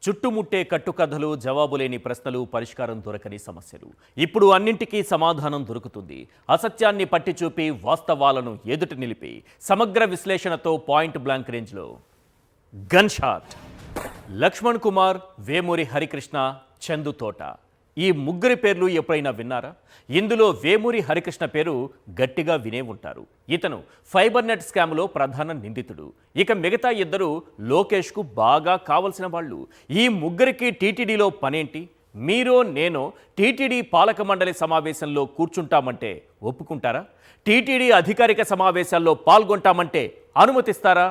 చుట్టుముట్టే కట్టుకథలు, జవాబులేని ప్రశ్నలు, పరిష్కారం దొరకని సమస్యలు. ఇప్పుడు అన్నింటికీ సమాధానం దొరుకుతుంది. అసత్యాన్ని పట్టి చూపి వాస్తవాలను ఎదుట నిలిపి సమగ్ర విశ్లేషణతో పాయింట్ బ్లాంక్ రేంజ్లో గన్ షాట్. లక్ష్మణ్ కుమార్, వేమూరి హరికృష్ణ, చందు తోట, ఈ ముగ్గురి పేర్లు ఎప్పుడైనా విన్నారా? ఇందులో వేమూరి హరికృష్ణ పేరు గట్టిగా వినే ఉంటారు. ఇతను ఫైబర్ నెట్ స్కామ్లో ప్రధాన నిందితుడు. ఇక మిగతా ఇద్దరు లోకేష్కు బాగా కావలసిన వాళ్ళు. ఈ ముగ్గురికి టీటీడీలో పనేంటి? మీరో నేనో టీటీడీ పాలక మండలి సమావేశంలో కూర్చుంటామంటే ఒప్పుకుంటారా? టీటీడీ అధికారిక సమావేశాల్లో పాల్గొంటామంటే అనుమతిస్తారా?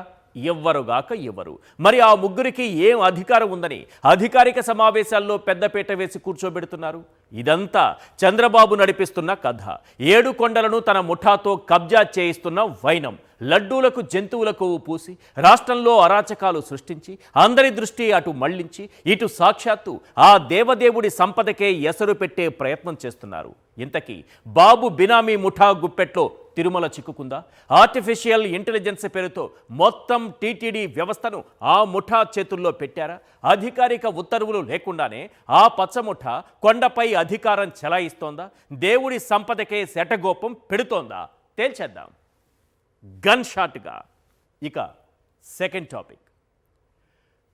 ఎవ్వరుగాక ఎవరు. మరి ఆ ముగ్గురికి ఏం అధికారం ఉందని అధికారిక సమావేశాల్లో పెద్దపీట వేసి కూర్చోబెడుతున్నారు? ఇదంతా చంద్రబాబు నడిపిస్తున్న కథ. 7 కొండలను తన ముఠాతో కబ్జా చేయిస్తున్న వైనం. లడ్డూలకు జంతువులకు పూసి రాష్ట్రంలో అరాచకాలు సృష్టించి అందరి దృష్టి అటు మళ్లించి ఇటు సాక్షాత్తు ఆ దేవదేవుడి సంపదకే ఎసరు పెట్టే ప్రయత్నం చేస్తున్నారు. ఇంతకీ బాబు బినామీ ముఠా గుప్పెట్లో తిరుమల చిక్కుకుందా? ఆర్టిఫిషియల్ ఇంటెలిజెన్స్ పేరుతో మొత్తం టీటీడీ వ్యవస్థను ఆ ముఠా చేతుల్లో పెట్టారా? అధికారిక ఉత్తర్వులు లేకుండానే ఆ పచ్చముఠ కొండపై అధికారం చెలాయిస్తోందా? దేవుడి సంపదకే శటగోపం పెడుతోందా? తేల్చేద్దాం గన్ షాట్గా. ఇక సెకండ్ టాపిక్,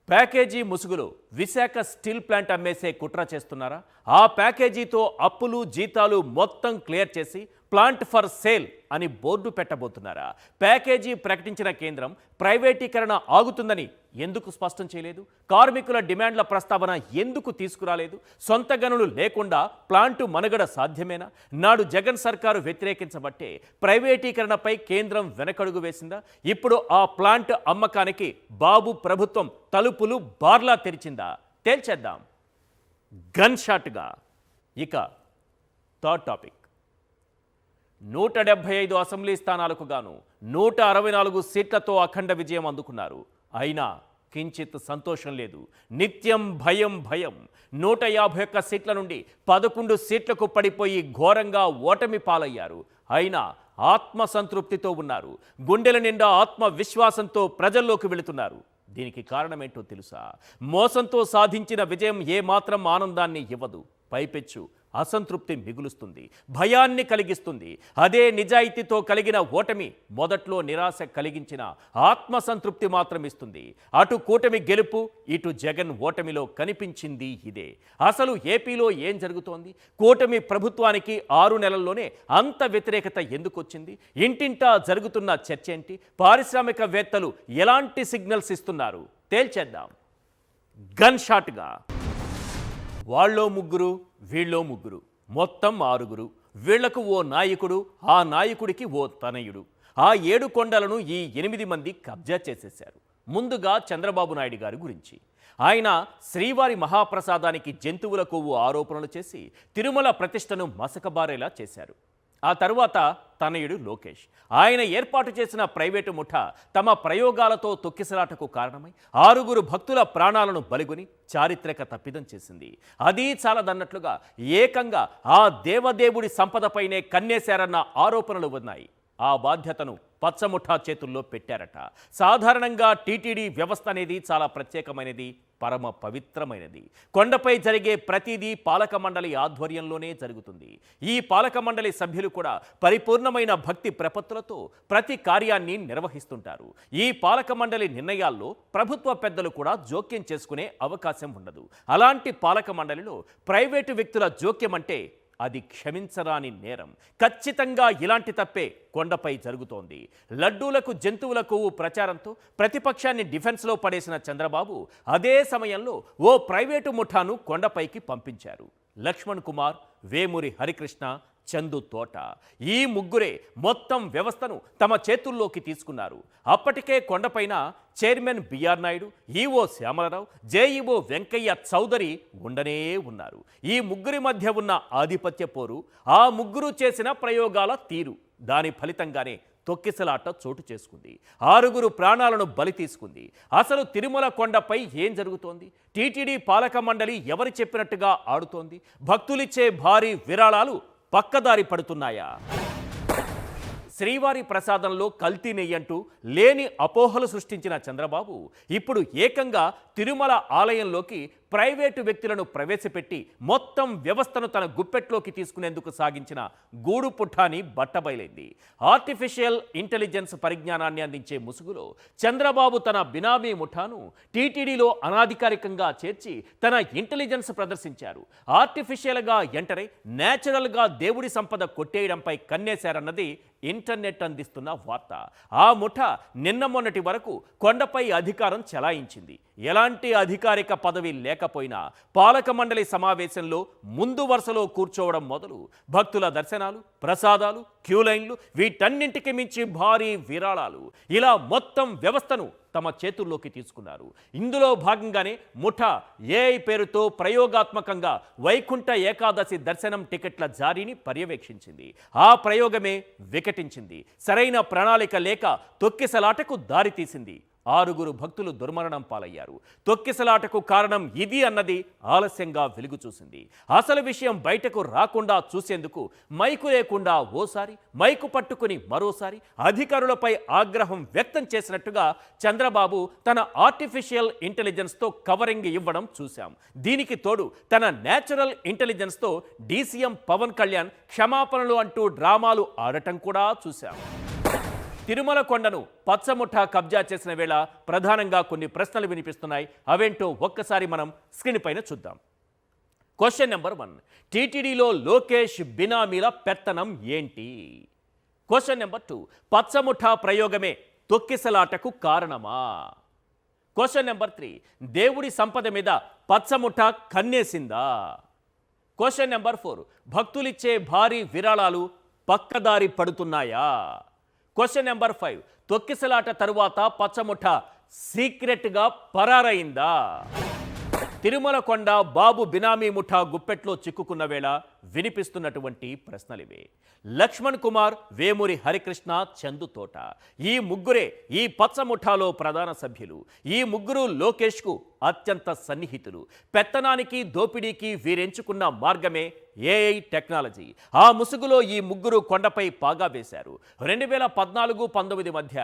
ప్యాకేజీ ముసుగులో విశాఖ స్టీల్ ప్లాంట్ అమ్మేసే కుట్ర చేస్తున్నారా? ఆ ప్యాకేజీతో అప్పులు జీతాలు మొత్తం క్లియర్ చేసి ప్లాంట్ ఫర్ సేల్ అని బోర్డు పెట్టబోతున్నారా? ప్యాకేజీ ప్రకటించిన కేంద్రం ప్రైవేటీకరణ ఆగుతుందని ఎందుకు స్పష్టం చేయలేదు? కార్మికుల డిమాండ్ల ప్రస్తావన ఎందుకు తీసుకురాలేదు? సొంత గనులు లేకుండా ప్లాంటు మనుగడ సాధ్యమేనా? నాడు జగన్ సర్కారు వ్యతిరేకించబట్టే ప్రైవేటీకరణపై కేంద్రం వెనకడుగు వేసిందా? ఇప్పుడు ఆ ప్లాంట్ అమ్మకానికి బాబు ప్రభుత్వం తలుపులు బార్లా తెరిచిందా? తేల్చేద్దాం గన్ షాట్గా. ఇక థర్డ్ టాపిక్, 175 అసెంబ్లీ స్థానాలకు గాను 164 సీట్లతో అఖండ విజయం అందుకున్నారు. అయినా కించిత్ సంతోషం లేదు. నిత్యం భయం భయం. 151 సీట్ల నుండి 11 సీట్లకు పడిపోయి ఘోరంగా ఓటమి పాలయ్యారు. అయినా ఆత్మసంతృప్తితో ఉన్నారు. గుండెల నిండా ఆత్మవిశ్వాసంతో ప్రజల్లోకి వెళుతున్నారు. దీనికి కారణమేంటో తెలుసా? మోసంతో సాధించిన విజయం ఏమాత్రం ఆనందాన్ని ఇవ్వదు. పైపెచ్చు అసంతృప్తి మిగులుస్తుంది, భయాన్ని కలిగిస్తుంది. అదే నిజాయితీతో కలిగిన ఓటమి మొదట్లో నిరాశ కలిగించిన ఆత్మసంతృప్తి మాత్రం ఇస్తుంది. అటు కూటమి గెలుపు, ఇటు జగన్ ఓటమిలో కనిపించింది ఇదే. అసలు ఏపీలో ఏం జరుగుతోంది? కూటమి ప్రభుత్వానికి 6 నెలల్లోనే అంత వ్యతిరేకత ఎందుకు వచ్చింది? ఇంటింటా జరుగుతున్న చర్చ ఏంటి? పారిశ్రామికవేత్తలు ఎలాంటి సిగ్నల్స్ ఇస్తున్నారు? తేల్చేద్దాం గన్ షాట్గా. వాళ్ళో ముగ్గురు, వీళ్ళో ముగ్గురు, మొత్తం 6. వీళ్లకు ఓ నాయకుడు, ఆ నాయకుడికి ఓ తనయుడు. ఆ 7 కొండలను ఈ 8 మంది కబ్జా చేసేశారు. ముందుగా చంద్రబాబు నాయుడు గారి గురించి. ఆయన శ్రీవారి మహాప్రసాదానికి జంతువుల కొవ్వు ఆరోపణలు చేసి తిరుమల ప్రతిష్టను మసకబారేలా చేశారు. ఆ తరువాత తనయుడు లోకేష్. ఆయన ఏర్పాటు చేసిన ప్రైవేటు ముఠా తమ ప్రయోగాలతో తొక్కిసలాటకు కారణమై 6 భక్తుల ప్రాణాలను బలిగొని చారిత్రక తప్పిదం చేసింది. అది చాలదన్నట్లుగా ఏకంగా ఆ దేవదేవుడి సంపదపైనే కన్నేశారన్న ఆరోపణలు ఉన్నాయి. ఆ బాధ్యతను పచ్చముఠా చేతుల్లో పెట్టారట. సాధారణంగా టీటీడీ వ్యవస్థ అనేది చాలా ప్రత్యేకమైనది, పరమ పవిత్రమైనది. కొండపై జరిగే ప్రతిదీ పాలక మండలి ఆధ్వర్యంలోనే జరుగుతుంది. ఈ పాలక మండలి సభ్యులు కూడా పరిపూర్ణమైన భక్తి ప్రపత్తులతో ప్రతి కార్యాన్ని నిర్వహిస్తుంటారు. ఈ పాలక మండలి నిర్ణయాల్లో ప్రభుత్వ పెద్దలు కూడా జోక్యం చేసుకునే అవకాశం ఉండదు. అలాంటి పాలక మండలిలో ప్రైవేటు వ్యక్తుల జోక్యం అంటే అది క్షమించరాని నేరం. ఖచ్చితంగా ఇలాంటి తప్పే కొండపై జరుగుతోంది. లడ్డూలకు జంతువుల కొవ్వు ప్రచారంతో ప్రతిపక్షాన్ని డిఫెన్స్లో పడేసిన చంద్రబాబు అదే సమయంలో ఓ ప్రైవేటు ముఠాను కొండపైకి పంపించారు. లక్ష్మణ్ కుమార్, వేమూరి హరికృష్ణ, చందు తోట, ఈ ముగ్గురే మొత్తం వ్యవస్థను తమ చేతుల్లోకి తీసుకున్నారు. అప్పటికే కొండపైన chairman BR Naidu, EO Shyamalarao, JEO Venkaiah Chowdary ఉండనే ఉన్నారు. ఈ ముగ్గురి మధ్య ఉన్న ఆధిపత్య పోరు, ఆ ముగ్గురు చేసిన ప్రయోగాల తీరు, దాని ఫలితంగానే తొక్కిసలాట చోటు చేసుకుంది. 6 ప్రాణాలను బలి తీసుకుంది. అసలు తిరుమల కొండపై ఏం జరుగుతోంది? టీటీడీ పాలక మండలి ఎవరు చెప్పినట్టుగా ఆడుతోంది? భక్తులిచ్చే భారీ విరాళాలు పక్కదారి పడుతున్నాయా? శ్రీవారి ప్రసాదంలో కల్తీ నెయ్యంటూ లేని అపోహలు సృష్టించిన చంద్రబాబు ఇప్పుడు ఏకంగా తిరుమల ఆలయంలోకి ప్రైవేటు వ్యక్తులను ప్రవేశపెట్టి మొత్తం వ్యవస్థను తన గుప్పెట్లోకి తీసుకునేందుకు సాగించిన గూడు పుఠాని బట్టబయలైంది. ఆర్టిఫిషియల్ ఇంటెలిజెన్స్ పరిజ్ఞానాన్ని అందించే ముసుగులో చంద్రబాబు తన బినామీ ముఠాను టీటీడీలో అనాధికారికంగా చేర్చి తన ఇంటెలిజెన్స్ ప్రదర్శించారు. ఆర్టిఫిషియల్గా ఎంటర్ అయి నేచురల్గా దేవుడి సంపద కొట్టేయడంపై కన్నేశారన్నది ఇంటర్నెట్ అందిస్తున్న వార్త. ఆ ముఠ నిన్న మొన్నటి వరకు కొండపై అధికారం చెలాయించింది. ఎలాంటి అధికారిక పదవి లేకపోయినా పాలక మండలి సమావేశంలో ముందు వరుసలో కూర్చోవడం మొదలు భక్తుల దర్శనాలు, ప్రసాదాలు, క్యూలైన్లు, వీటన్నింటికి మించి భారీ విరాళాలు, ఇలా మొత్తం వ్యవస్థను తమ చేతుల్లోకి తీసుకున్నారు. ఇందులో భాగంగానే ముఠా ఏఐ పేరుతో ప్రయోగాత్మకంగా వైకుంఠ ఏకాదశి దర్శనం టికెట్ల జారీని పర్యవేక్షించింది. ఆ ప్రయోగమే వికటించింది. సరైన ప్రణాళిక లేక తొక్కిసలాటకు దారితీసింది. 6 భక్తులు దుర్మరణం పాలయ్యారు. తొక్కిసలాటకు కారణం ఇది అన్నది ఆలస్యంగా వెలుగు చూసింది. అసలు విషయం బయటకు రాకుండా చూసేందుకు మైకు లేకుండా ఓసారి, మైకు పట్టుకుని మరోసారి అధికారులపై ఆగ్రహం వ్యక్తం చేసినట్టుగా చంద్రబాబు తన ఆర్టిఫిషియల్ ఇంటెలిజెన్స్తో కవరింగ్ ఇవ్వడం చూశాం. దీనికి తోడు తన నేచురల్ ఇంటెలిజెన్స్తో డీసీఎం పవన్ కళ్యాణ్ క్షమాపణలు అంటూ డ్రామాలు ఆడటం కూడా చూశాం. తిరుమల కొండను పచ్చముఠా కబ్జా చేసిన వేళ ప్రధానంగా కొన్ని ప్రశ్నలు వినిపిస్తున్నాయి. అవేంటో ఒక్కసారి మనం స్క్రీన్ పైన చూద్దాం. క్వశ్చన్ నెంబర్ 1, టీటీడీలో లోకేష్ బినామీల పెత్తనం ఏంటి? క్వశ్చన్ నెంబర్ 2, పచ్చముఠా ప్రయోగమే తొక్కిసలాటకు కారణమా? క్వశ్చన్ నెంబర్ 3, దేవుడి సంపద మీద పచ్చముఠా కన్నేసిందా? క్వశ్చన్ నెంబర్ 4, భక్తులిచ్చే భారీ విరాళాలు పక్కదారి పడుతున్నాయా? క్వశ్చన్ నెంబర్ 5, తొక్కిసలాట తరువాత పచ్చముఠ సీక్రెట్గా పరారైందా? తిరుమల కొండ బాబు బినామీ ముఠా గుప్పెట్లో చిక్కుకున్న వేళ వినిపిస్తున్నటువంటి ప్రశ్నలివే. లక్ష్మణ్ కుమార్, వేమూరి హరికృష్ణ, చందుతోట, ఈ ముగ్గురే ఈ పచ్చ ముఠాలో ప్రధాన సభ్యులు. ఈ ముగ్గురు లోకేష్కు అత్యంత సన్నిహితులు. పెత్తనానికి, దోపిడీకి వీరెంచుకున్న మార్గమే ఏఐ టెక్నాలజీ. ఆ ముసుగులో ఈ ముగ్గురు కొండపై పాగా వేశారు. 2014-19 మధ్య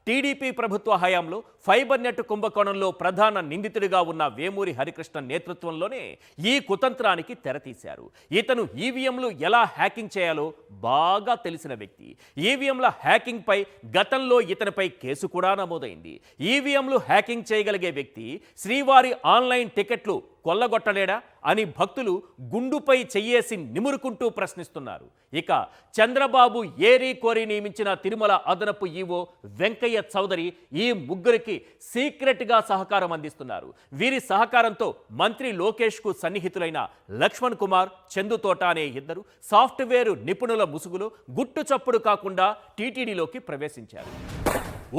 టీడీపీ ప్రభుత్వ హయాంలో ఫైబర్ నెట్ కుంభకోణంలో ప్రధాన నిందితుడిగా ఉన్న వేమూరి హరికృష్ణ నేతృత్వంలోనే ఈ కుతంత్రానికి తెరతీశారు. ఇతను ఈవీఎంలు ఎలా హ్యాకింగ్ చేయాలో బాగా తెలిసిన వ్యక్తి. ఈవీఎంల హ్యాకింగ్ పై గతంలో ఇతనిపై కేసు కూడా నమోదైంది. ఈవీఎంలు హ్యాకింగ్ చేయగలిగే వ్యక్తి శ్రీవారి ఆన్లైన్ టికెట్లు కొల్లగొట్టలేడా అని భక్తులు గుండుపై చెయ్యేసి నిమురుకుంటూ ప్రశ్నిస్తున్నారు. ఇక చంద్రబాబు ఏరి కోరి నియమించిన తిరుమల అదనపు ఈవో వెంకయ్య చౌదరి ఈ ముగ్గురికి సీక్రెట్గా సహకారం అందిస్తున్నారు. వీరి సహకారంతో మంత్రి లోకేష్కు సన్నిహితులైన లక్ష్మణ్ కుమార్, చందుతోట అనే ఇద్దరు సాఫ్ట్వేర్ నిపుణుల ముసుగులో గుట్టు చప్పుడు కాకుండా టీటీడీలోకి ప్రవేశించారు.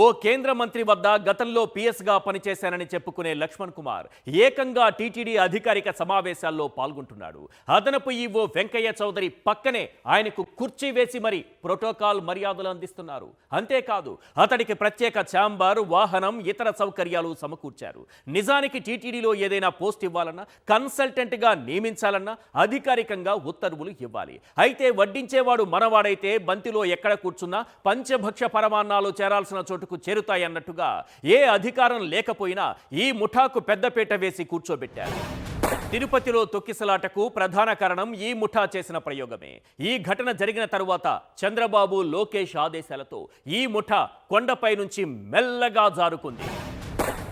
ఓ కేంద్ర మంత్రి వద్ద గతంలో పిఎస్గా పనిచేశానని చెప్పుకునే లక్ష్మణ్ కుమార్ ఏకంగా టీటీడీ అధికారిక సమావేశాల్లో పాల్గొంటున్నాడు. అదనపు ఈవో వెంకయ్య చౌదరి పక్కనే ఆయనకు కుర్చీ వేసి మరి ప్రోటోకాల్ మర్యాదలు అందిస్తున్నారు. అంతేకాదు అతడికి ప్రత్యేక ఛాంబర్, వాహనం, ఇతర సౌకర్యాలు సమకూర్చారు. నిజానికి టీటీడీలో ఏదైనా పోస్ట్ ఇవ్వాలన్నా, కన్సల్టెంట్గా నియమించాలన్నా అధికారికంగా ఉత్తర్వులు ఇవ్వాలి. అయితే వడ్డించేవాడు మనవాడైతే బంతిలో ఎక్కడ కూర్చున్నా పంచభక్ష పరమాన్నాలు చేరాల్సిన చోటుకు చేరుతాయన్నట్టుగా ఏ అధికారం లేకపోయినా ఈ ముఠాకు పెద్దపీట వేసి కూర్చోబెట్టారు. తిరుపతిలో తొక్కిసలాటకు ప్రధాన కారణం ఈ ముఠా చేసిన ప్రయోగమే. ఈ ఘటన జరిగిన తరువాత చంద్రబాబు, లోకేష్ ఆదేశాలతో ఈ ముఠా కొండపై నుంచి మెల్లగా జారుకుంది.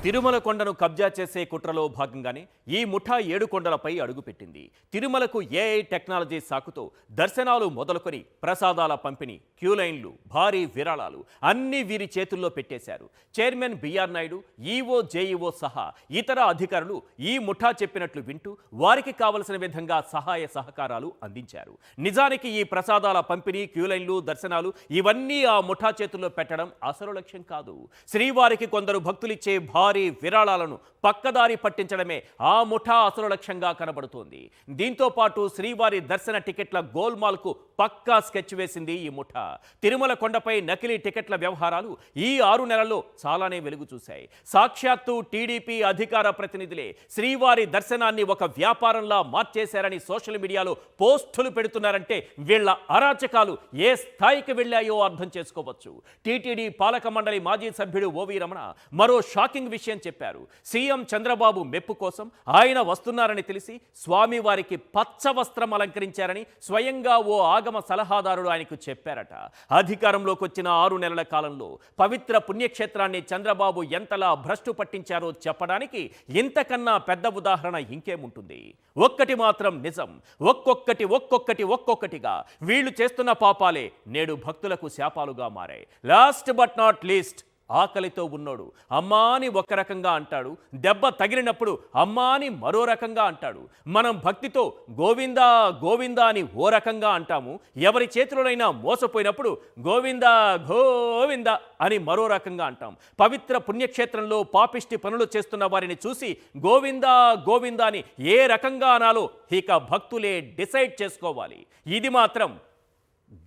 తిరుమల కొండను కబ్జా చేసే కుట్రలో భాగంగానే ఈ ముఠా 7 కొండలపై అడుగుపెట్టింది. తిరుమలకు ఏఐ టెక్నాలజీ సాకుతో దర్శనాలు మొదలుకొని ప్రసాదాల పంపిణీ, క్యూలైన్లు, భారీ విరాళాలు అన్నీ వీరి చేతుల్లో పెట్టేశారు. Chairman BR Naidu, EO, JEO సహా ఇతర అధికారులు ఈ ముఠా చెప్పినట్లు వింటూ వారికి కావలసిన విధంగా సహాయ సహకారాలు అందించారు. నిజానికి ఈ ప్రసాదాల పంపిణీ, క్యూలైన్లు, దర్శనాలు ఇవన్నీ ఆ ముఠా చేతుల్లో పెట్టడం అసలు లక్ష్యం కాదు. శ్రీవారికి కొందరు భక్తులిచ్చే భారీ విరాళాలను పక్కదారి పట్టించడమే ఆ ముఠా అసలు లక్ష్యంగా కనబడుతోంది. దీంతో పాటు శ్రీవారి దర్శన టికెట్ల గోల్మాల్కు పక్కా స్కెచ్ వేసింది ఈ ముఠా. తిరుమల కొండపై నకిలీ టికెట్ల వ్యవహారాలు ఈ 6 నెలల్లో చాలానే వెలుగు చూశాయి. సాక్షాత్తు టీడీపీ అధికార ప్రతినిధులే శ్రీవారి దర్శనాన్ని ఒక వ్యాపారంలా మార్చేశారని సోషల్ మీడియాలో పోస్టులు పెడుతున్నారంటే వీళ్ల అరాచకాలు ఏ స్థాయికి వెళ్ళాయో అర్థం చేసుకోవచ్చు. టీటీడీ పాలక మండలి మాజీ సభ్యుడు ఓవి రమణ మరో షాకింగ్ విషయం చెప్పారు. సీఎం చంద్రబాబు మెప్పు కోసం ఆయన వస్తున్నారని తెలిసి స్వామివారికి పచ్చ వస్త్రం అలంకరించారని స్వయంగా ఓ ఆగమ సలహాదారుడు ఆయనకు చెప్పారట. అధికారంలోకి వచ్చిన 6 నెలల కాలంలో పవిత్ర పుణ్యక్షేత్రాన్ని చంద్రబాబు ఎంతలా భ్రష్టు పట్టించారో చెప్పడానికి ఇంతకన్నా పెద్ద ఉదాహరణ ఇంకేముంటుంది. ఒక్కటి మాత్రం నిజం, ఒక్కొక్కటిగా వీళ్ళు చేస్తున్న పాపాలే నేడు భక్తులకు శాపాలుగా మారాయి. లాస్ట్ బట్ నాట్ లీస్ట్, ఆకలితో ఉన్నోడు అమ్మా అని ఒక రకంగా అంటాడు, దెబ్బ తగిలినప్పుడు అమ్మా అని మరో రకంగా అంటాడు. మనం భక్తితో గోవిందా గోవిందా అని ఓ రకంగా అంటాము, ఎవరి చేతిలోనైనా మోసపోయినప్పుడు గోవిందా గోవిందా అని మరో రకంగా అంటాం. పవిత్ర పుణ్యక్షేత్రంలో పాపిష్టి పనులు చేస్తున్న వారిని చూసి గోవిందా గోవిందా అని ఏ రకంగా అనాలో ఇక భక్తులే డిసైడ్ చేసుకోవాలి. ఇది మాత్రం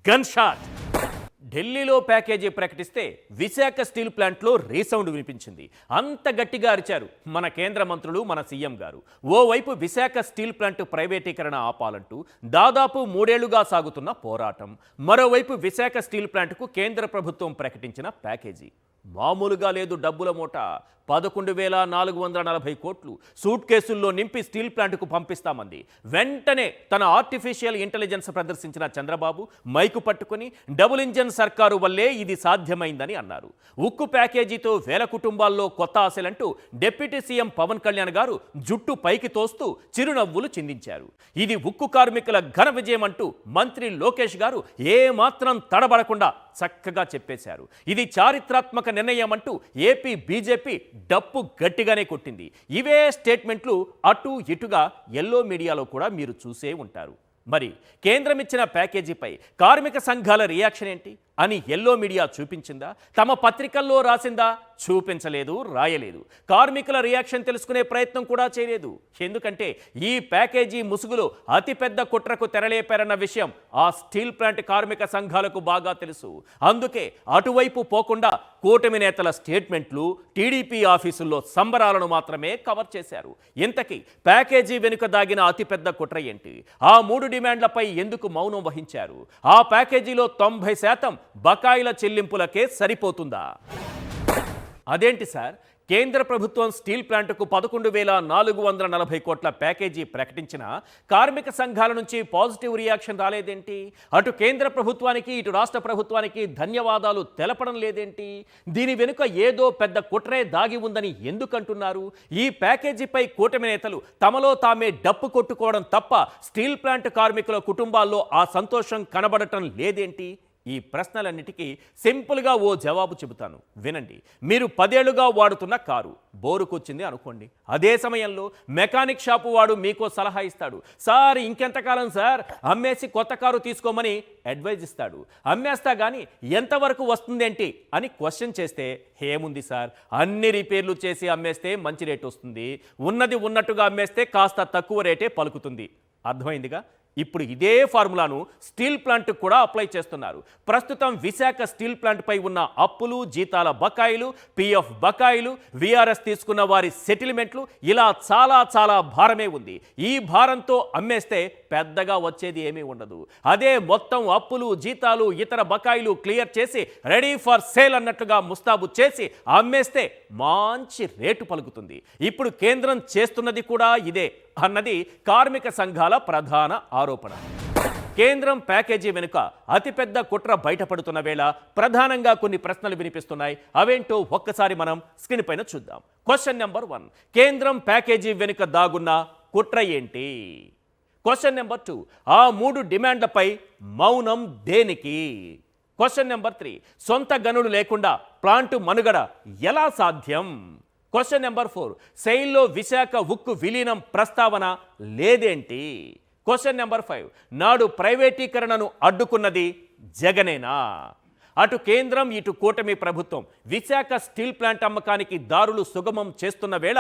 గన్ షాట్. ఢిల్లీలో ప్యాకేజీ ప్రకటిస్తే విశాఖ స్టీల్ ప్లాంట్లో రీసౌండ్ వినిపించింది. అంత గట్టిగా అరిచారు మన కేంద్ర మంత్రులు, మన సీఎం గారు. ఓవైపు విశాఖ స్టీల్ ప్లాంట్ ప్రైవేటీకరణ ఆపాలంటూ దాదాపు 3 ఏళ్లుగా సాగుతున్న పోరాటం, మరోవైపు విశాఖ స్టీల్ ప్లాంట్కు కేంద్ర ప్రభుత్వం ప్రకటించిన ప్యాకేజీ మామూలుగా లేదు. డబ్బుల మూట 11,440 కోట్లు సూట్ కేసుల్లో నింపి స్టీల్ ప్లాంట్కు పంపిస్తామంది. వెంటనే తన ఆర్టిఫిషియల్ ఇంటెలిజెన్స్ ప్రదర్శించిన చంద్రబాబు మైకు పట్టుకుని డబుల్ ఇంజన్ సర్కారు వల్లే ఇది సాధ్యమైందని అన్నారు. ఉక్కు ప్యాకేజీతో వేల కుటుంబాల్లో కొత్త ఆశలంటూ డిప్యూటీ సీఎం పవన్ కళ్యాణ్ గారు జుట్టు పైకి తోస్తూ చిరునవ్వులు చిందించారు. ఇది ఉక్కు కార్మికుల ఘన విజయం అంటూ మంత్రి లోకేష్ గారు ఏమాత్రం తడబడకుండా చక్కగా చెప్పేశారు. ఇది చారిత్రాత్మక నిర్ణయం అంటూ ఏపీ బీజేపీ డప్పు గట్టిగానే కొట్టింది. ఇవే స్టేట్మెంట్లు అటు ఇటుగా ఎల్లో మీడియాలో కూడా మీరు చూసే ఉంటారు. మరి కేంద్రం ఇచ్చిన ప్యాకేజీపై కార్మిక సంఘాల రియాక్షన్ ఏంటి అని ఎల్లో మీడియా చూపించిందా? తమ పత్రికల్లో రాసిందా? చూపించలేదు, రాయలేదు. కార్మికుల రియాక్షన్ తెలుసుకునే ప్రయత్నం కూడా చేయలేదు. ఎందుకంటే ఈ ప్యాకేజీ ముసుగులో అతిపెద్ద కుట్రకు తెరలేపారన్న విషయం ఆ స్టీల్ ప్లాంట్ కార్మిక సంఘాలకు బాగా తెలుసు. అందుకే అటువైపు పోకుండా కూటమి నేతల స్టేట్మెంట్లు, టీడీపీ ఆఫీసుల్లో సంబరాలను మాత్రమే కవర్ చేశారు. ఇంతకీ ప్యాకేజీ వెనుక దాగిన అతిపెద్ద కుట్ర ఏంటి? ఆ 3 డిమాండ్లపై ఎందుకు మౌనం వహించారు? ఆ ప్యాకేజీలో 90% బకాయిల చెల్లింపులకే సరిపోతుందా? అదేంటి సార్, కేంద్ర ప్రభుత్వం స్టీల్ ప్లాంట్కు 11,440 కోట్ల ప్యాకేజీ ప్రకటించిన కార్మిక సంఘాల నుంచి పాజిటివ్ రియాక్షన్ రాలేదేంటి? అటు కేంద్ర ప్రభుత్వానికి ఇటు రాష్ట్ర ప్రభుత్వానికి ధన్యవాదాలు తెలపడం లేదేంటి? దీని వెనుక ఏదో పెద్ద కుట్రే దాగి ఉందని ఎందుకంటున్నారు? ఈ ప్యాకేజీపై కూటమి నేతలు తమలో తామే డప్పు కొట్టుకోవడం తప్ప స్టీల్ ప్లాంట్ కార్మికుల కుటుంబాల్లో ఆ సంతోషం కనబడటం లేదేంటి? ఈ ప్రశ్నలన్నిటికీ సింపుల్గా ఓ జవాబు చెబుతాను, వినండి. మీరు 10 ఏళ్లుగా వాడుతున్న కారు బోరుకొచ్చింది అనుకోండి. అదే సమయంలో మెకానిక్ షాపు వాడు మీకో సలహా ఇస్తాడు. సార్ ఇంకెంతకాలం సార్, అమ్మేసి కొత్త కారు తీసుకోమని అడ్వైజ్ ఇస్తాడు. అమ్మేస్తా కానీ ఎంతవరకు వస్తుందేంటి అని క్వశ్చన్ చేస్తే ఏముంది సార్, అన్ని రిపేర్లు చేసి అమ్మేస్తే మంచి రేటు వస్తుంది, ఉన్నది ఉన్నట్టుగా అమ్మేస్తే కాస్త తక్కువ రేటే పలుకుతుంది. అర్థమైందిగా? ఇప్పుడు ఇదే ఫార్ములాను స్టీల్ ప్లాంట్ కూడా అప్లై చేస్తున్నారు. ప్రస్తుతం విశాఖ స్టీల్ ప్లాంట్పై ఉన్న అప్పులు, జీతాల బకాయిలు, పిఎఫ్ బకాయిలు, విఆర్ఎస్ తీసుకున్న వారి సెటిల్మెంట్లు, ఇలా చాలా భారమే ఉంది. ఈ భారంతో అమ్మేస్తే పెద్దగా వచ్చేది ఏమీ ఉండదు. అదే మొత్తం అప్పులు, జీతాలు, ఇతర బకాయిలు క్లియర్ చేసి రెడీ ఫర్ సేల్ అన్నట్లుగా ముస్తాబు చేసి అమ్మేస్తే మంచి రేటు పలుకుతుంది. ఇప్పుడు కేంద్రం చేస్తున్నది కూడా ఇదే అన్నది కార్మిక సంఘాల ప్రధాన ఆరోపణ. కేంద్రం ప్యాకేజీ వెనుక అతిపెద్ద కుట్ర బయటపడుతున్న వేళ ప్రధానంగా కొన్ని ప్రశ్నలు వినిపిస్తున్నాయి. అవేంటో ఒక్కసారి మనం స్క్రీన్ పైన చూద్దాం. క్వశ్చన్ నెంబర్ 1, కేంద్రం ప్యాకేజీ వెనుక దాగున్న కుట్ర ఏంటి? క్వశ్చన్ నెంబర్ 2, ఆ 3 డిమాండ్లపై మౌనం దేనికి? క్వశ్చన్ నెంబర్ 3, సొంత గనులు లేకుండా ప్లాంటు మనుగడ ఎలా సాధ్యం? క్వశ్చన్ నెంబర్ 4, సెయిల్లో విశాఖ ఉక్కు విలీనం ప్రస్తావన లేదేంటి? క్వశ్చన్ నెంబర్ 5, నాడు ప్రైవేటీకరణను అడ్డుకున్నది జగనేనా? అటు కేంద్రం ఇటు కూటమి ప్రభుత్వం విశాఖ స్టీల్ ప్లాంట్ అమ్మకానికి దారులు సుగమం చేస్తున్న వేళ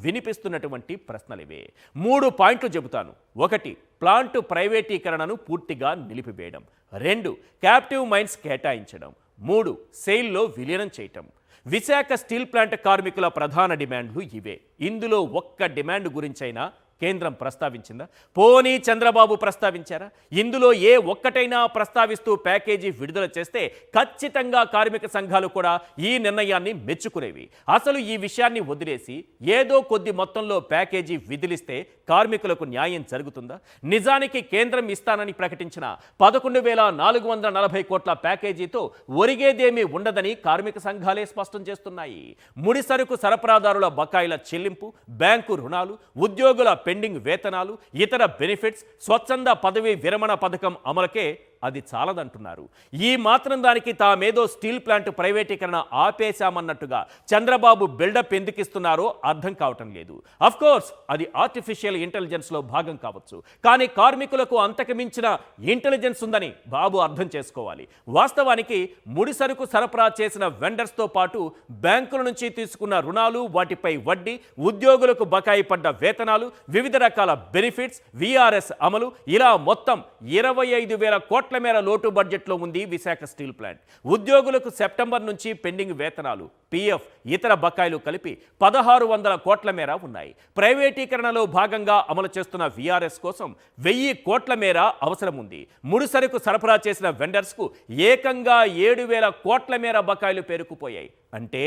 వినిపిస్తున్నటువంటి ప్రశ్నలివే. 3 పాయింట్లు చెబుతాను. 1, ప్లాంట్ ప్రైవేటీకరణను పూర్తిగా నిలిపివేయడం. 2, క్యాప్టివ్ మైన్స్ కేటాయించడం. 3, సెయిల్లో విలీనం చేయటం. విశాఖ స్టీల్ ప్లాంట్ కార్మికుల ప్రధాన డిమాండ్లు ఇవే. ఇందులో ఒక్క డిమాండ్ గురించైనా కేంద్రం ప్రస్తావించిందా? పోనీ చంద్రబాబు ప్రస్తావించారా? ఇందులో ఏ ఒక్కటైనా ప్రస్తావిస్తూ ప్యాకేజీ విడుదల చేస్తే ఖచ్చితంగా కార్మిక సంఘాలు కూడా ఈ నిర్ణయాన్ని మెచ్చుకునేవి. అసలు ఈ విషయాన్ని వదిలేసి ఏదో కొద్ది మొత్తంలో ప్యాకేజీ విధిలిస్తే కార్మికులకు న్యాయం జరుగుతుందా? నిజానికి కేంద్రం ఇస్తానని ప్రకటించిన 11,440 కోట్ల ప్యాకేజీతో ఒరిగేదేమీ ఉండదని కార్మిక సంఘాలే స్పష్టం చేస్తున్నాయి. ముడి సరుకు సరఫరాదారుల బకాయిల చెల్లింపు, బ్యాంకు రుణాలు, ఉద్యోగుల పెండింగ్ వేతనాలు, ఇతర బెనిఫిట్స్, స్వచ్ఛంద పదవీ విరమణ పథకం అమలుకే అది చాలదంటున్నారు. ఈ మాత్రం దానికి తామేదో స్టీల్ ప్లాంట్ ప్రైవేటీకరణ ఆపేశామన్నట్టుగా చంద్రబాబు బిల్డప్ ఎందుకు ఇస్తున్నారో అర్థం కావటం లేదు. అఫ్కోర్స్ అది ఆర్టిఫిషియల్ ఇంటెలిజెన్స్లో భాగం కావచ్చు, కానీ కార్మికులకు అంతకు మించిన ఇంటెలిజెన్స్ ఉందని బాబు అర్థం చేసుకోవాలి. వాస్తవానికి ముడి సరుకు సరఫరా చేసిన వెండర్స్తో పాటు బ్యాంకుల నుంచి తీసుకున్న రుణాలు, వాటిపై వడ్డీ, ఉద్యోగులకు బకాయి పడ్డ వేతనాలు, వివిధ రకాల బెనిఫిట్స్, విఆర్ఎస్ అమలు, ఇలా మొత్తం 25,000 కోట్ల మేర లోటు బడ్జెట్లో ఉంది విశాఖ స్టీల్ ప్లాంట్. ఉద్యోగులకు సెప్టెంబర్ నుంచి పెండింగ్ వేతనాలు, పిఎఫ్, ఇతర బకాయిలు కలిపి 1,600 కోట్ల మేర ఉన్నాయి. ప్రైవేటీకరణలో భాగంగా అమలు చేస్తున్న విఆర్ఎస్ కోసం 1,000 కోట్ల మేర అవసరం ఉంది. ముడి సరుకు సరఫరా చేసిన వెండర్స్కు ఏకంగా 7,000 కోట్ల మేర బకాయిలు పేరుకుపోయాయి. అంటే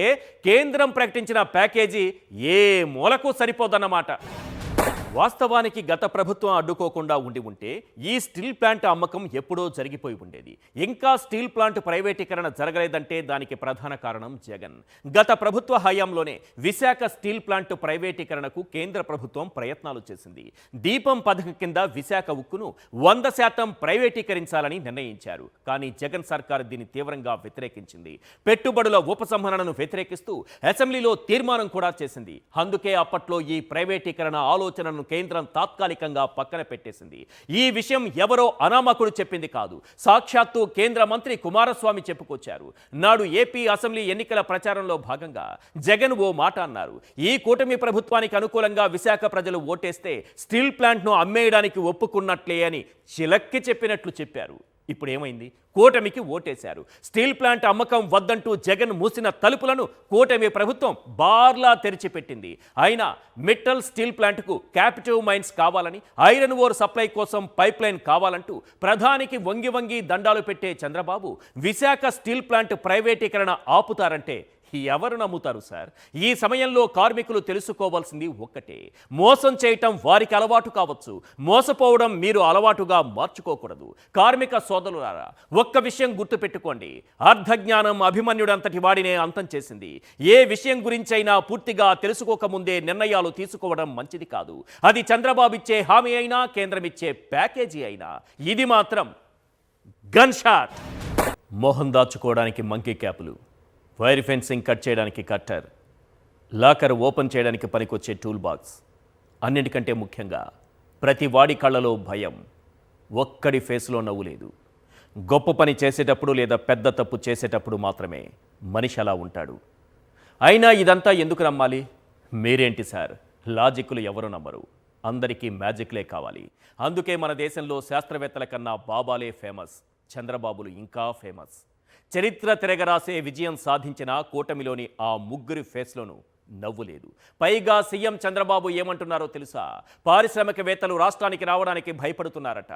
కేంద్రం ప్రకటించిన ప్యాకేజీ ఏ మూలకు సరిపోదన్నమాట. వాస్తవానికి గత ప్రభుత్వం అడ్డుకోకుండా ఉంటే ఈ స్టీల్ ప్లాంట్ అమ్మకం ఎప్పుడో జరిగిపోయి ఉండేది. ఇంకా స్టీల్ ప్లాంట్ ప్రైవేటీకరణ జరగలేదంటే దానికి ప్రధాన కారణం జగన్. గత ప్రభుత్వ హయాంలోనే విశాఖ స్టీల్ ప్లాంట్ ప్రైవేటీకరణకు కేంద్ర ప్రభుత్వం ప్రయత్నాలు చేసింది. దీపం పథకం కింద విశాఖ ఉక్కును 100% ప్రైవేటీకరించాలని నిర్ణయించారు. కానీ జగన్ సర్కార్ దీన్ని తీవ్రంగా వ్యతిరేకించింది. పెట్టుబడుల ఉపసంహరణను వ్యతిరేకిస్తూ అసెంబ్లీలో తీర్మానం కూడా చేసింది. అందుకే అప్పట్లో ఈ ప్రైవేటీకరణ ఆలోచనను కేంద్రం తాత్కాలికంగా పక్కన పెట్టేసింది. ఈ విషయం ఎవరో అనామకుడు చెప్పింది కాదు, సాక్షాత్తు కేంద్ర మంత్రి కుమారస్వామి చెప్పుకొచ్చారు. నాడు ఏపీ అసెంబ్లీ ఎన్నికల ప్రచారంలో భాగంగా జగన్ ఓ మాట అన్నారు. ఈ కూటమి ప్రభుత్వానికి అనుకూలంగా విశాఖ ప్రజలు ఓటేస్తే స్టీల్ ప్లాంట్ను అమ్మేయడానికి ఒప్పుకున్నట్లే అని చిలక్కి చెప్పినట్లు చెప్పారు. ఇప్పుడు ఏమైంది? కూటమికి ఓటేశారు. స్టీల్ ప్లాంట్ అమ్మకం వద్దంటూ జగన్ మూసిన తలుపులను కూటమి ప్రభుత్వం బార్లా తెరిచిపెట్టింది. అయినా మిట్టల్ స్టీల్ ప్లాంట్కు క్యాపిటివ్ మైన్స్ కావాలని, ఐరన్ ఓర్ సప్లై కోసం పైప్ లైన్ కావాలంటూ ప్రధానికి వంగి దండాలు పెట్టే చంద్రబాబు విశాఖ స్టీల్ ప్లాంట్ ప్రైవేటీకరణ ఆపుతారంటే ఎవరు నమ్ముతారు సార్? ఈ సమయంలో కార్మికులు తెలుసుకోవాల్సింది ఒక్కటే, మోసం చేయటం వారికి అలవాటు కావచ్చు, మోసపోవడం మీరు అలవాటుగా మార్చుకోకూడదు. కార్మిక సోదరులారా, ఒక్క విషయం గుర్తుపెట్టుకోండి, అర్ధజ్ఞానం అభిమన్యుడంతటి వాడినే అంతం చేసింది. ఏ విషయం గురించైనా పూర్తిగా తెలుసుకోకముందే నిర్ణయాలు తీసుకోవడం మంచిది కాదు. అది చంద్రబాబు ఇచ్చే హామీ అయినా, కేంద్రం ఇచ్చే ప్యాకేజీ అయినా. ఇది మాత్రం గన్ షాట్. మోహన్ దాచుకోవడానికి మంకీ క్యాపులు, వైర్ ఫెన్సింగ్ కట్ చేయడానికి కట్టర్, లాకర్ ఓపెన్ చేయడానికి పనికొచ్చే టూల్ బాక్స్, అన్నిటికంటే ముఖ్యంగా ప్రతి వాడి కళ్ళలో భయం, ఒక్కడి ఫేస్లో నవ్వు లేదు. గొప్ప పని చేసేటప్పుడు లేదా పెద్ద తప్పు చేసేటప్పుడు మాత్రమే మనిషి అలా ఉంటాడు. అయినా ఇదంతా ఎందుకు నమ్మాలి? మీరేంటి సార్, లాజిక్లు ఎవరు నమ్మరు, అందరికీ మ్యాజిక్లే కావాలి. అందుకే మన దేశంలో శాస్త్రవేత్తల కన్నా బాబాలే ఫేమస్, చంద్రబాబులు ఇంకా ఫేమస్. చరిత్ర తిరగరాసే విజయం సాధించిన కూటమిలోని ఆ ముగ్గురి ఫేస్లోనూ నవ్వు లేదు. పైగా సీఎం చంద్రబాబు ఏమంటున్నారో తెలుసా? పారిశ్రామికవేత్తలు రాష్ట్రానికి రావడానికి భయపడుతున్నారట.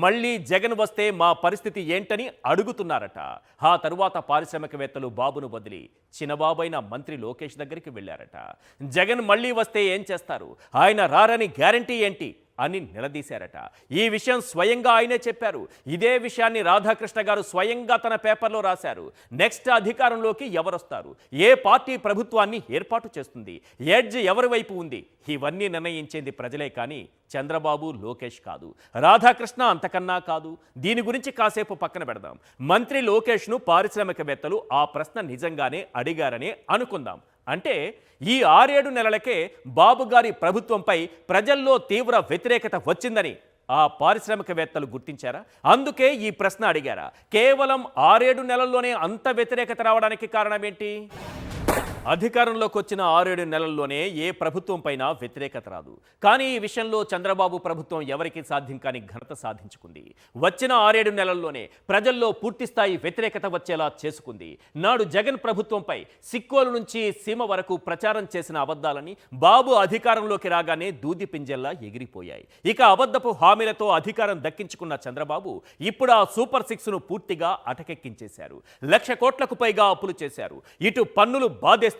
మళ్ళీ జగన్ వస్తే మా పరిస్థితి ఏంటని అడుగుతున్నారట. ఆ తరువాత పారిశ్రామికవేత్తలు బాబును వదిలి చిన్నబాబైన మంత్రి లోకేష్ దగ్గరికి వెళ్ళారట. జగన్ మళ్ళీ వస్తే ఏం చేస్తారు, ఆయన రారని గ్యారంటీ ఏంటి అని నిలదీశారట. ఈ విషయం స్వయంగా ఆయనే చెప్పారు. ఇదే విషయాన్ని రాధాకృష్ణ గారు స్వయంగా తన పేపర్లో రాశారు. నెక్స్ట్ అధికారంలోకి ఎవరొస్తారు, ఏ పార్టీ ప్రభుత్వాన్ని ఏర్పాటు చేస్తుంది, ఎడ్జ్ ఎవరి వైపు ఉంది, ఇవన్నీ నిర్ణయించేది ప్రజలే కానీ చంద్రబాబు, లోకేష్ కాదు. రాధాకృష్ణ అంతకన్నా కాదు. దీని గురించి కాసేపు పక్కన పెడదాం. మంత్రి లోకేష్ను పారిశ్రామికవేత్తలు ఆ ప్రశ్న నిజంగానే అడిగారనే అనుకుందాం. అంటే ఈ 6-7 నెలలకే బాబు గారి ప్రభుత్వంపై ప్రజల్లో తీవ్ర వ్యతిరేకత వచ్చిందని ఆ పారిశ్రామికవేత్తలు గుర్తించారా? అందుకే ఈ ప్రశ్న అడిగారా? కేవలం 6-7 నెలల్లోనే అంత వ్యతిరేకత రావడానికి కారణం ఏంటి? అధికారంలోకి వచ్చిన 6-7 నెలల్లోనే ఏ ప్రభుత్వం పైన వ్యతిరేకత రాదు. కానీ ఈ విషయంలో చంద్రబాబు ప్రభుత్వం ఎవరికి సాధ్యం కాని ఘనత సాధించుకుంది. వచ్చిన 6-7 నెలల్లోనే ప్రజల్లో పూర్తిస్థాయి వ్యతిరేకత వచ్చేలా చేసుకుంది. నాడు జగన్ ప్రభుత్వంపై సిక్కోలు నుంచి సీమ వరకు ప్రచారం చేసిన అబద్ధాలని బాబు అధికారంలోకి రాగానే దూది పింజల్లా ఎగిరిపోయాయి. ఇక అబద్ధపు హామీలతో అధికారం దక్కించుకున్న చంద్రబాబు ఇప్పుడు ఆ సూపర్ 6ను పూర్తిగా అటకెక్కించేశారు. 1,00,000 కోట్లకు పైగా అప్పులు చేశారు. ఇటు పన్నులు బాధేస్తున్నారు.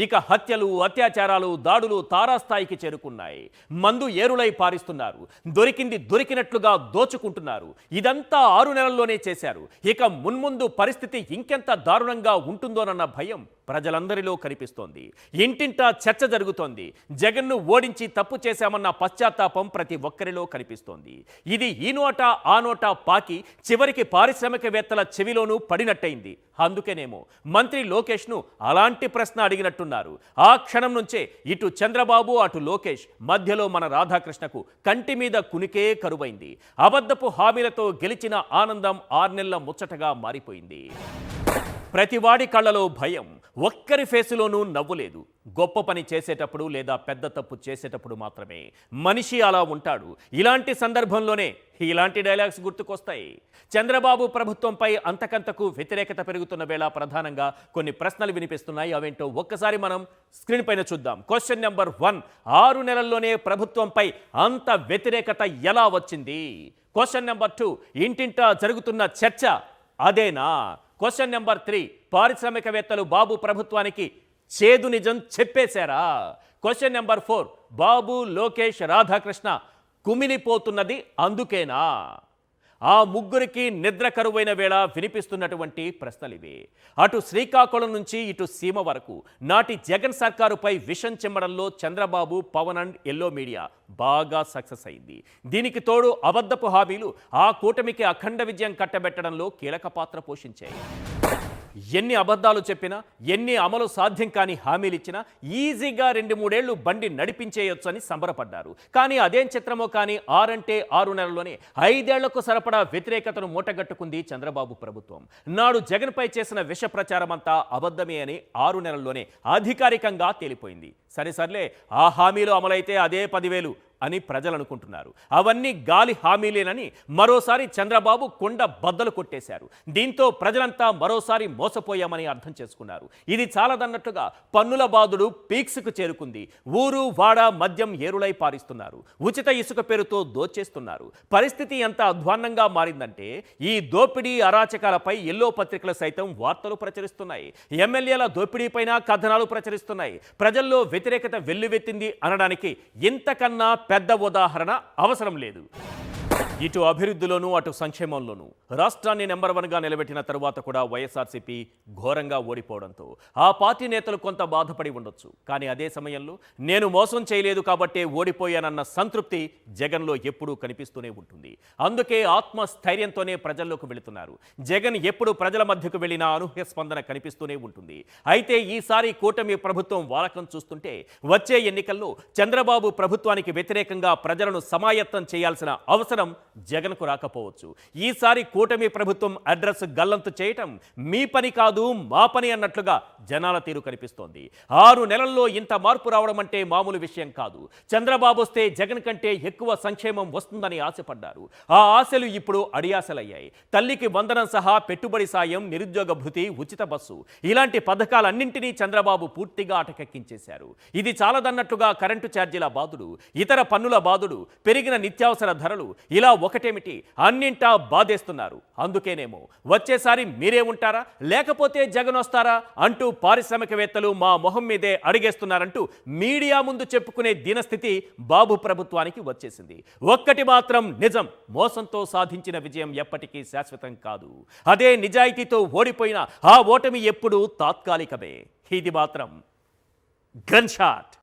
ఇక హత్యలు, అత్యాచారాలు, దాడులు తారాస్థాయికి చేరుకున్నాయి. మందు ఏరులై పారిస్తున్నారు. దొరికింది దొరికినట్లుగా దోచుకుంటున్నారు. ఇదంతా 6 నెలల్లోనే చేశారు. ఇక మున్ముందు పరిస్థితి ఇంకెంత దారుణంగా ఉంటుందోనన్న భయం ప్రజలందరిలో కనిపిస్తోంది. ఇంటింటా చర్చ జరుగుతోంది. జగన్ను ఓడించి తప్పు చేశామన్న పశ్చాత్తాపం ప్రతి ఒక్కరిలో కనిపిస్తోంది. ఇది ఈ నోట ఆ నోట పాకి చివరికి పారిశ్రామికవేత్తల చెవిలోనూ పడినట్టయింది. అందుకేనేమో మంత్రి లోకేష్ను అలాంటి ప్రశ్న అడిగినట్టున్నారు. ఆ క్షణం నుంచే ఇటు చంద్రబాబు అటు లోకేష్ మధ్యలో మన రాధాకృష్ణకు కంటి మీద కునికే కరువైంది. అబద్ధపు హామీలతో గెలిచిన ఆనందం 6 నెలల ముచ్చటగా మారిపోయింది. ప్రతివాడి కళ్ళలో భయం, ఒక్కరి ఫేసులోనూ నవ్వులేదు. గొప్ప పని చేసేటప్పుడు లేదా పెద్ద తప్పు చేసేటప్పుడు మాత్రమే మనిషి అలా ఉంటాడు. ఇలాంటి సందర్భంలోనే ఇలాంటి డైలాగ్స్ గుర్తుకొస్తాయి. చంద్రబాబు ప్రభుత్వంపై అంతకంతకు వ్యతిరేకత పెరుగుతున్న వేళ ప్రధానంగా కొన్ని ప్రశ్నలు వినిపిస్తున్నాయి. అవేంటో ఒక్కసారి మనం స్క్రీన్ పైన చూద్దాం. క్వశ్చన్ నెంబర్ 1, 6 నెలల్లోనే ప్రభుత్వంపై అంత వ్యతిరేకత ఎలా వచ్చింది? క్వశ్చన్ నెంబర్ 2, ఇంటింటా జరుగుతున్న చర్చ అదేనా? క్వశ్చన్ నెంబర్ 3, పారిశ్రామికవేత్తలు బాబు ప్రభుత్వానికి చేదు నిజం చెప్పేశారా? క్వశ్చన్ నెంబర్ 4, బాబు, లోకేష్, రాధాకృష్ణ కుమిలిపోతున్నది అందుకేనా? ఆ ముగ్గురికి నిద్ర కరువైన వేళ వినిపిస్తున్నటువంటి ప్రశ్నలివి. అటు శ్రీకాకుళం నుంచి ఇటు సీమ వరకు నాటి జగన్ సర్కారుపై విషం చిమ్మడంలో Chandrababu, Pawan and yellow media బాగా సక్సెస్ అయింది. దీనికి తోడు అబద్ధపు హామీలు ఆ కూటమికి అఖండ విజయం కట్టబెట్టడంలో కీలక పాత్ర పోషించాయి. ఎన్ని అబద్ధాలు చెప్పినా, ఎన్ని అమలు సాధ్యం కాని హామీలు ఇచ్చినా ఈజీగా 2-3 ఏళ్లు బండి నడిపించేయొచ్చు అని సంబరపడ్డారు. కానీ అదేం చిత్రమో కానీ 6 నెలల్లోనే 5 ఏళ్లకు సరిపడా వ్యతిరేకతను మూటగట్టుకుంది చంద్రబాబు ప్రభుత్వం. నాడు జగన్పై చేసిన విష ప్రచారం అంతా అబద్ధమే అని 6 నెలల్లోనే అధికారికంగా తేలిపోయింది. సరేలే, ఆ హామీలు అమలైతే అదే 10,000 అని ప్రజలు అనుకుంటున్నారు. అవన్నీ గాలి హామీలేనని మరోసారి చంద్రబాబు కొండ బద్దలు కొట్టేశారు. దీంతో ప్రజలంతా మరోసారి మోసపోయామని అర్థం చేసుకున్నారు. ఇది చాలదన్నట్టుగా పన్నుల బాధుడు పీక్స్కు చేరుకుంది. ఊరు వాడ మద్యం ఏరులై పారిస్తున్నారు. ఉచిత ఇసుక పేరుతో దోచేస్తున్నారు. పరిస్థితి ఎంత అధ్వాన్నంగా మారిందంటే ఈ దోపిడీ అరాచకాలపై ఎల్లో పత్రికలు సైతం వార్తలు ప్రచురిస్తున్నాయి. ఎమ్మెల్యేల దోపిడీపైన కథనాలు ప్రచురిస్తున్నాయి. ప్రజల్లో వ్యతిరేకత వెల్లువెత్తింది అనడానికి ఇంతకన్నా పెద్ద ఉదాహరణ అవసరం లేదు. ఇటు అభివృద్ధిలోనూ అటు సంక్షేమంలోనూ రాష్ట్రాన్ని నెంబర్ 1గా నిలబెట్టిన తరువాత కూడా వైఎస్ఆర్సీపీ ఘోరంగా ఓడిపోవడంతో ఆ పార్టీ నేతలు కొంత బాధపడి ఉండొచ్చు. కానీ అదే సమయంలో నేను మోసం చేయలేదు కాబట్టే ఓడిపోయానన్న సంతృప్తి జగన్లో ఎప్పుడూ కనిపిస్తూనే ఉంటుంది. అందుకే ఆత్మస్థైర్యంతోనే ప్రజల్లోకి వెళుతున్నారు. జగన్ ఎప్పుడు ప్రజల మధ్యకు వెళ్ళినా అనూహ్య స్పందన కనిపిస్తూనే ఉంటుంది. అయితే ఈసారి కూటమి ప్రభుత్వం వాలకం చూస్తుంటే వచ్చే ఎన్నికల్లో చంద్రబాబు ప్రభుత్వానికి వ్యతిరేకంగా ప్రజలను సమాయత్తం చేయాల్సిన అవసరం జగన్కు రాకపోవచ్చు. ఈసారి కూటమి ప్రభుత్వం అడ్రస్ గల్లంతు చేయటం మీ పని కాదు మా పని అన్నట్లుగా జనాల తీరు కనిపిస్తోంది. 6 నెలల్లో ఇంత మార్పు రావడం అంటే మామూలు విషయం కాదు. చంద్రబాబు వస్తే జగన్ కంటే ఎక్కువ సంక్షేమం వస్తుందని ఆశపడ్డారు. ఆ ఆశలు ఇప్పుడు అడియాసలయ్యాయి. తల్లికి వందనం సహా పెట్టుబడి సాయం, నిరుద్యోగ భృతి, ఉచిత బస్సు ఇలాంటి పథకాలన్నింటినీ చంద్రబాబు పూర్తిగా అటకెక్కించేశారు. ఇది చాలదన్నట్లుగా కరెంటు ఛార్జీల బాధుడు, ఇతర పన్నుల బాధుడు, పెరిగిన నిత్యావసర ధరలు ఇలా ఒకటేమిటి అన్నింటా బాధేస్తున్నారు. అందుకేనేమో వచ్చేసారి మీరే ఉంటారా లేకపోతే జగన్ వస్తారా అంటూ పారిశ్రామికవేత్తలు మా మొహం మీదే అడిగేస్తున్నారంటూ మీడియా ముందు చెప్పుకునే దీనస్థితి బాబు ప్రభుత్వానికి వచ్చేసింది. ఒక్కటి మాత్రం నిజం, మోసంతో సాధించిన విజయం ఎప్పటికీ శాశ్వతం కాదు. అదే నిజాయితీతో ఓడిపోయిన ఆ ఓటమి ఎప్పుడూ తాత్కాలికమే. ఇది మాత్రం గన్ షాట్.